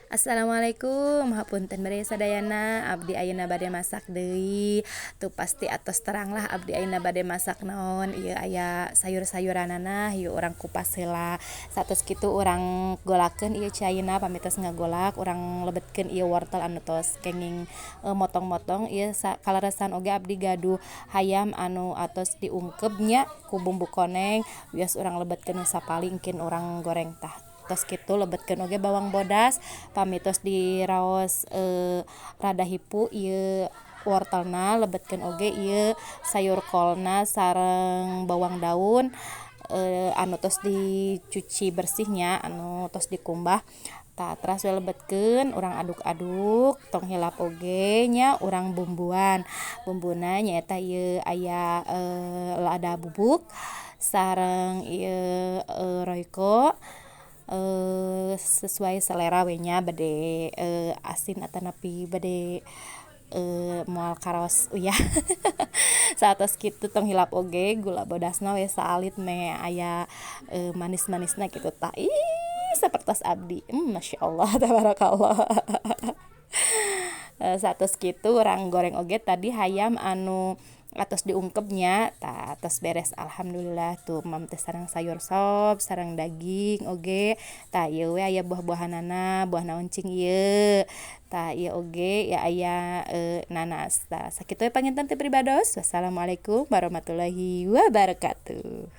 Assalamualaikum, hapunten bade sadayana, abdi ayeuna bade masak deui. Tuh pasti atos terang lah abdi ayeuna bade masak naon, ieu aya sayur-sayuranana ieu urang kupas heula. Satos kitu urang golakeun ieu cayeuna pami tos ngagolak, urang lebetkeun ieu wortel anu tos kenging motong-motong ieu kaleresan oge abdi gaduh hayam anu atos diungkep nya ku bumbu koneng, wios urang lebetkeun nu sapali engkeun urang goreng tah. Tos kitu lebetkeun oge bawang bodas pami tos diraos rada hipu ieu wortelna lebetkeun oge ieu sayur kolna sareng bawang daun anu tos dicuci bersihnya anu tos dikumbah tah teras we lebetkeun urang aduk-aduk tong hilap oge nya urang bumbuan bumbuna nyaeta ieu aya lada bubuk sareng ieu royko sesuai selera we nya bade asin atau nepi bade moal karos uyah satos kitu tong hilap oge gula bodasna we saalit me aya manis-manisna kitu tah ih sapertos abdi masyaallah tabarakallah. Satos kitu urang goreng oge tadi hayam anu atos diungkepnya tah tos beres alhamdulillah tuh mam teh sareng sayur sop sareng daging oge tah ieu we aya buah-buahanana buah naoncing ieu tah ieu oge ya aya nanas tah sakitu we panginten ti pribados wassalamualaikum warahmatullahi wabarakatuh.